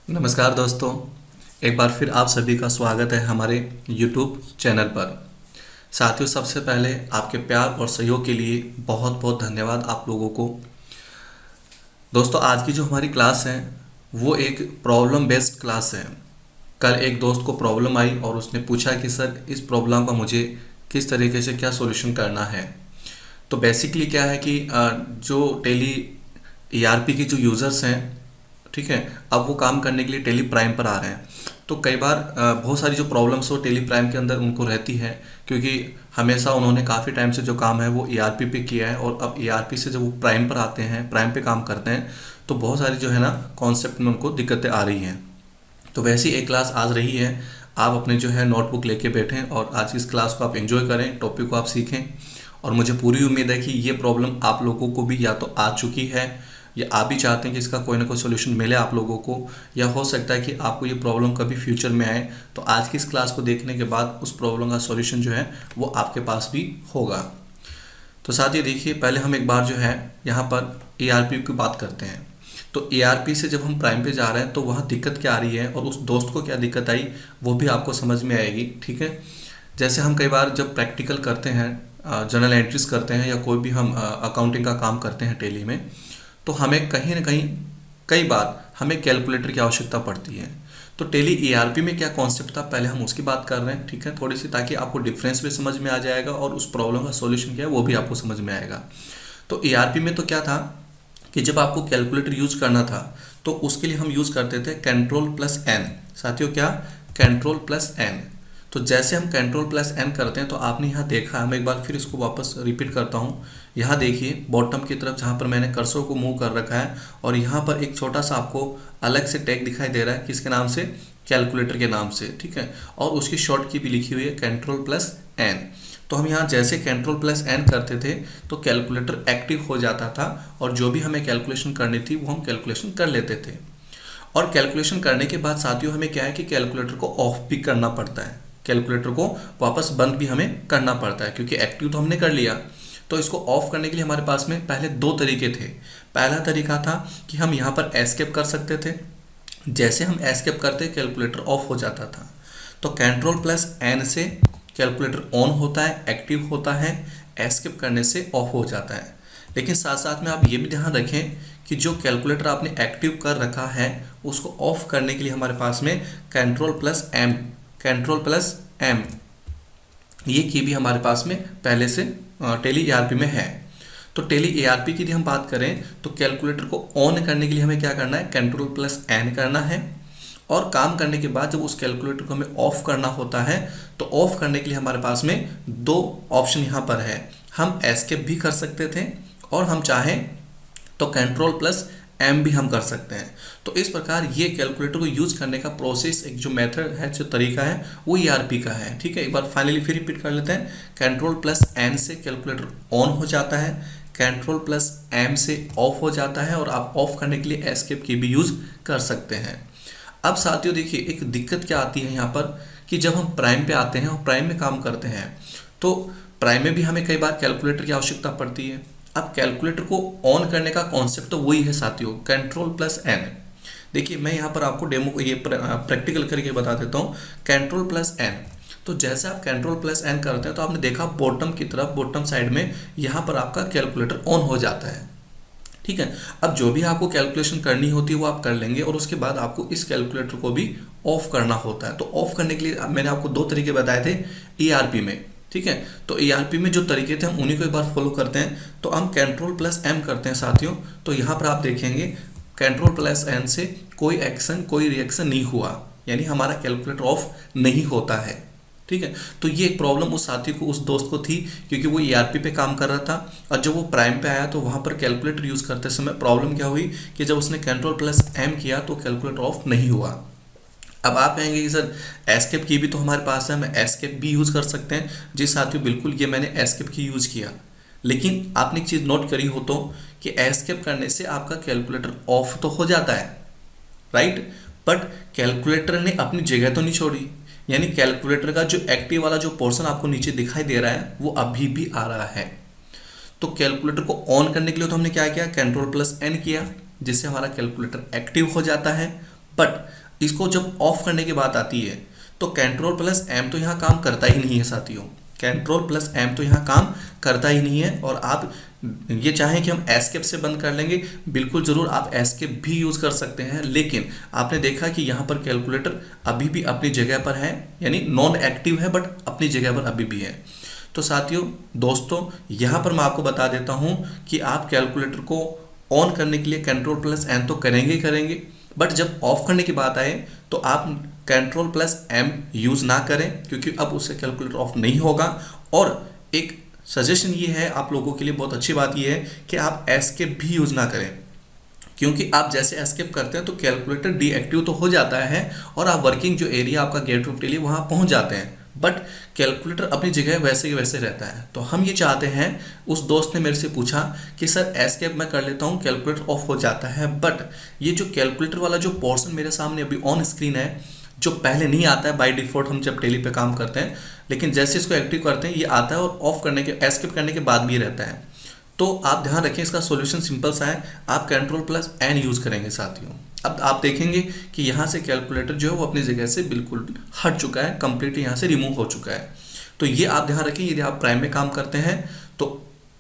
नमस्कार दोस्तों। एक बार फिर आप सभी का स्वागत है हमारे YouTube चैनल पर। साथियों, सबसे पहले आपके प्यार और सहयोग के लिए बहुत बहुत धन्यवाद आप लोगों को। दोस्तों, आज की जो हमारी क्लास है वो एक प्रॉब्लम बेस्ड क्लास है। कल एक दोस्त को प्रॉब्लम आई और उसने पूछा कि सर इस प्रॉब्लम का मुझे किस तरीके से क्या सॉल्यूशन करना है। तो बेसिकली क्या है कि जो टेली ERP के जो यूज़र्स हैं, ठीक है, अब वो काम करने के लिए टेली प्राइम पर आ रहे हैं। तो कई बार बहुत सारी जो प्रॉब्लम्स हो टेली प्राइम के अंदर उनको रहती है, क्योंकि हमेशा उन्होंने काफ़ी टाइम से जो काम है वो ERP पे किया है और अब ERP से जब वो प्राइम पर आते हैं, प्राइम पे काम करते हैं, तो बहुत सारी जो है ना कॉन्सेप्ट में उनको दिक्कतें आ रही हैं। तो वैसी एक क्लास आज रही है। आप अपने जो है नोटबुक लेके बैठें और आज की इस क्लास को आप एंजॉय करें, टॉपिक को आप सीखें। और मुझे पूरी उम्मीद है कि ये प्रॉब्लम आप लोगों को भी या तो आ चुकी है या आप भी चाहते हैं कि इसका कोई ना कोई सोल्यूशन मिले आप लोगों को, या हो सकता है कि आपको ये प्रॉब्लम कभी फ्यूचर में आए। तो आज की इस क्लास को देखने के बाद उस प्रॉब्लम का सोल्यूशन जो है वो आपके पास भी होगा। तो साथ ही देखिए, पहले हम एक बार जो है यहाँ पर ERP की बात करते हैं। तो ERP से जब हम प्राइम पे जा रहे हैं तो वहाँ दिक्कत क्या आ रही है और उस दोस्त को क्या दिक्कत आई वो भी आपको समझ में आएगी, ठीक है। जैसे हम कई बार जब प्रैक्टिकल करते हैं, जर्नल एंट्रीज करते हैं या कोई भी हम अकाउंटिंग का काम करते हैं टेली में, तो हमें कहीं ना कहीं कई बार हमें कैलकुलेटर की आवश्यकता पड़ती है। तो टेली ERP में क्या कॉन्सेप्ट था, पहले हम उसकी बात कर रहे हैं, ठीक है, थोड़ी सी, ताकि आपको डिफरेंस भी समझ में आ जाएगा और उस प्रॉब्लम का सॉल्यूशन क्या है वो भी आपको समझ में आएगा। तो ERP में तो क्या था कि जब आपको कैलकुलेटर यूज करना था तो उसके लिए हम यूज करते थे Ctrl+N। साथियों, क्या Ctrl+N। तो जैसे हम Ctrl+N करते हैं तो आपने यहाँ देखा, मैं एक बार फिर इसको वापस रिपीट करता हूँ। यहाँ देखिए बॉटम की तरफ जहाँ पर मैंने कर्सर को मूव कर रखा है और यहाँ पर एक छोटा सा आपको अलग से टैग दिखाई दे रहा है, किसके नाम से, कैलकुलेटर के नाम से, ठीक है। और उसकी शॉर्ट की भी लिखी हुई है Ctrl+N। तो हम यहाँ जैसे Ctrl+N करते थे तो कैलकुलेटर एक्टिव हो जाता था और जो भी हमें कैलकुलेशन करनी थी वो हम कैलकुलेशन कर लेते थे। और कैलकुलेशन करने के बाद साथियों हमें क्या है कि कैलकुलेटर को ऑफ भी करना पड़ता है, कैलकुलेटर को वापस बंद भी हमें करना पड़ता है, क्योंकि एक्टिव तो हमने कर लिया। तो इसको ऑफ करने के लिए हमारे पास में पहले दो तरीके थे। पहला तरीका था कि हम यहाँ पर एस्केप कर सकते थे। जैसे हम एस्केप करते कैलकुलेटर ऑफ हो जाता था। तो Ctrl+N से कैलकुलेटर ऑन होता है, एक्टिव होता है, एस्केप करने से ऑफ हो जाता है। लेकिन साथ साथ में आप ये भी ध्यान रखें कि जो कैलकुलेटर आपने एक्टिव कर रखा है उसको ऑफ करने के लिए हमारे पास में Ctrl+M ये की भी हमारे पास में पहले से टेली ERP में है। तो टेली ERP की यदि हम बात करें तो कैलकुलेटर को ऑन करने के लिए हमें क्या करना है, Ctrl+N करना है। और काम करने के बाद जब उस कैलकुलेटर को हमें ऑफ करना होता है तो ऑफ करने के लिए हमारे पास में दो ऑप्शन यहाँ पर है। हम एस्केप भी कर सकते थे और हम चाहें तो Ctrl+M भी हम कर सकते हैं। तो इस प्रकार ये कैलकुलेटर को यूज करने का प्रोसेस, एक जो मेथड है, जो तरीका है वो ERP का है, ठीक है। एक बार फाइनली फिर रिपीट कर लेते हैं। Ctrl+N से कैलकुलेटर ऑन हो जाता है, Ctrl+M से ऑफ हो जाता है और आप ऑफ करने के लिए एस्केप की भी यूज कर सकते हैं। अब साथियों देखिए, एक दिक्कत क्या आती है यहाँ पर कि जब हम प्राइम पे आते हैं और प्राइम में काम करते हैं तो प्राइम में भी हमें कई बार कैलकुलेटर की आवश्यकता पड़ती है। अब कैलकुलेटर को ऑन करने का कॉन्सेप्ट तो वही है साथियों, Ctrl+N। देखिए मैं यहाँ पर आपको डेमो ये प्रैक्टिकल करके बता देता हूँ। Ctrl+N, तो जैसे आप Ctrl+N करते हैं तो आपने देखा बॉटम की तरफ, बॉटम साइड में यहाँ पर आपका कैलकुलेटर ऑन हो जाता है, ठीक है। अब जो भी आपको कैलकुलेशन करनी होती है वो आप कर लेंगे और उसके बाद आपको इस कैलकुलेटर को भी ऑफ करना होता है। तो ऑफ करने के लिए मैंने आपको दो तरीके बताए थे ERP में, ठीक है। तो ERP में जो तरीके थे हम उन्हीं को एक बार फॉलो करते हैं। तो हम Ctrl+M करते हैं साथियों। तो यहाँ पर आप देखेंगे Ctrl+N से कोई एक्शन, कोई रिएक्शन नहीं हुआ, यानी हमारा कैलकुलेटर ऑफ नहीं होता है, ठीक है। तो ये एक प्रॉब्लम उस साथी को, उस दोस्त को थी, क्योंकि वो ERP पे काम कर रहा था और जब वो प्राइम पे आया तो वहाँ पर कैलकुलेटर यूज़ करते समय प्रॉब्लम क्या हुई कि जब उसने Ctrl+M किया तो कैलकुलेटर ऑफ नहीं हुआ। अब आप कहेंगे कि सर एस्केप की भी तो हमारे पास है, हम एस्केप भी यूज़ कर सकते हैं। जी साथियों, बिल्कुल, ये मैंने एस्केप की यूज़ किया, लेकिन आपने एक चीज़ नोट करी हो तो कि एस्केप करने से आपका कैलकुलेटर ऑफ तो हो जाता है, राइट, बट कैलकुलेटर ने अपनी जगह तो नहीं छोड़ी। यानी कैलकुलेटर का जो एक्टिव वाला जो पोर्शन आपको नीचे दिखाई दे रहा है वो अभी भी आ रहा है। तो कैलकुलेटर को ऑन करने के लिए तो हमने क्या किया, Ctrl+N किया, जिससे हमारा कैलकुलेटर एक्टिव हो जाता है। बट इसको जब ऑफ करने की बात आती है तो कंट्रोल प्लस एम तो यहाँ काम करता ही नहीं है साथियों। कंट्रोल प्लस एम तो यहाँ काम करता ही नहीं है। और आप ये चाहें कि हम एस्केप से बंद कर लेंगे, बिल्कुल ज़रूर आप एस्केप भी यूज़ कर सकते हैं, लेकिन आपने देखा कि यहाँ पर कैलकुलेटर अभी भी अपनी जगह पर है, यानी नॉन एक्टिव है बट अपनी जगह पर अभी भी है। तो साथियों दोस्तों, यहाँ पर मैं आपको बता देता हूँ कि आप कैलकुलेटर को ऑन करने के लिए कंट्रोल प्लस एन तो करेंगे ही करेंगे, बट जब ऑफ करने की बात आए तो आप कंट्रोल प्लस एम यूज़ ना करें, क्योंकि अब उससे कैलकुलेटर ऑफ नहीं होगा। और एक सजेशन ये है आप लोगों के लिए, बहुत अच्छी बात ये है कि आप एस्केप भी यूज़ ना करें, क्योंकि आप जैसे एस्केप करते हैं तो कैलकुलेटर डीएक्टिव तो हो जाता है और आप वर्किंग जो एरिया आपका गेट ऑफ डेली वहाँ पहुँच जाते हैं, बट कैलकुलेटर अपनी जगह वैसे ही वैसे रहता है। तो हम ये चाहते हैं, उस दोस्त ने मेरे से पूछा कि सर एस्केप मैं कर लेता हूँ, कैलकुलेटर ऑफ हो जाता है, बट ये जो कैलकुलेटर वाला जो पोर्शन मेरे सामने अभी ऑन स्क्रीन है, जो पहले नहीं आता है बाय डिफ़ॉल्ट हम जब टेली पे काम करते हैं, लेकिन जैसे इसको एक्टिव करते हैं ये आता है और ऑफ करने के एस्केप करने के बाद भी रहता है। तो आप ध्यान रखें, इसका सॉल्यूशन सिंपल सा है, आप कंट्रोल प्लस एन यूज़ करेंगे साथियों। अब आप देखेंगे कि यहाँ से कैलकुलेटर जो है वो अपनी जगह से बिल्कुल हट चुका है, कंप्लीटली यहाँ से रिमूव हो चुका है। तो ये आप ध्यान रखें, यदि आप प्राइम में काम करते हैं तो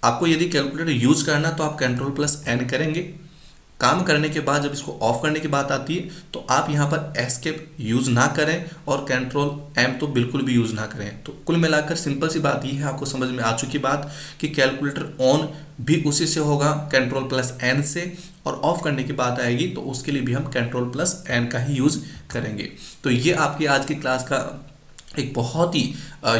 आपको यदि कैलकुलेटर यूज़ करना तो आप कंट्रोल प्लस एन करेंगे। काम करने के बाद जब इसको ऑफ करने की बात आती है तो आप यहाँ पर एस्केप यूज़ ना करें और कंट्रोल एम तो बिल्कुल भी यूज़ ना करें। तो कुल मिलाकर सिंपल सी बात ये है, आपको समझ में आ चुकी बात कि कैलकुलेटर ऑन भी उसी से होगा कंट्रोल प्लस एन से, और ऑफ करने की बात आएगी तो उसके लिए भी हम कंट्रोल प्लस एन का ही यूज़ करेंगे। तो ये आपकी आज की क्लास का एक बहुत ही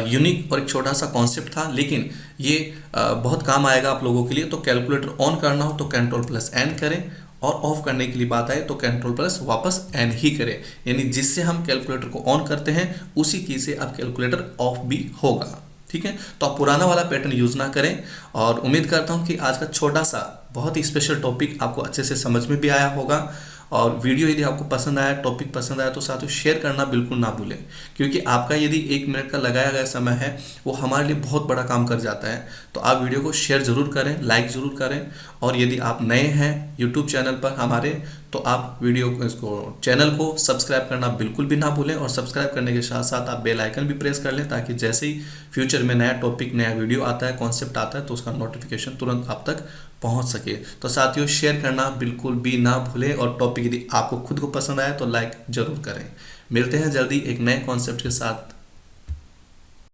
यूनिक और एक छोटा सा कॉन्सेप्ट था, लेकिन ये बहुत काम आएगा आप लोगों के लिए। तो कैलकुलेटर ऑन करना हो तो कंट्रोल प्लस एन करें, और ऑफ करने के लिए बात आए तो कंट्रोल प्लस वापस एन ही करें, यानी जिससे हम कैलकुलेटर को ऑन करते हैं उसी की से अब कैलकुलेटर ऑफ भी होगा। ठीक है, तो आप पुराना वाला पैटर्न यूज़ ना करें। और उम्मीद करता हूँ कि आज का छोटा सा बहुत ही स्पेशल टॉपिक आपको अच्छे से समझ में भी आया होगा। और वीडियो यदि आपको पसंद आया, टॉपिक पसंद आया, तो साथियों शेयर करना बिल्कुल ना भूलें, क्योंकि आपका यदि 1 मिनट का लगाया गया समय है वो हमारे लिए बहुत बड़ा काम कर जाता है। तो आप वीडियो को शेयर ज़रूर करें, लाइक ज़रूर करें, और यदि आप नए हैं यूट्यूब चैनल पर हमारे, तो आप वीडियो को, इसको चैनल को सब्सक्राइब करना बिल्कुल भी ना भूलें, और सब्सक्राइब करने के साथ साथ आप बेल आइकन भी प्रेस कर लें, ताकि जैसे ही फ्यूचर में नया टॉपिक, नया वीडियो आता है, कॉन्सेप्ट आता है, तो उसका नोटिफिकेशन तुरंत आप तक पहुंच सके। तो साथियों शेयर करना बिल्कुल भी ना भूलें, और टॉपिक यदि आपको खुद को पसंद आए तो लाइक ज़रूर करें। मिलते हैं जल्दी एक नए कॉन्सेप्ट के साथ।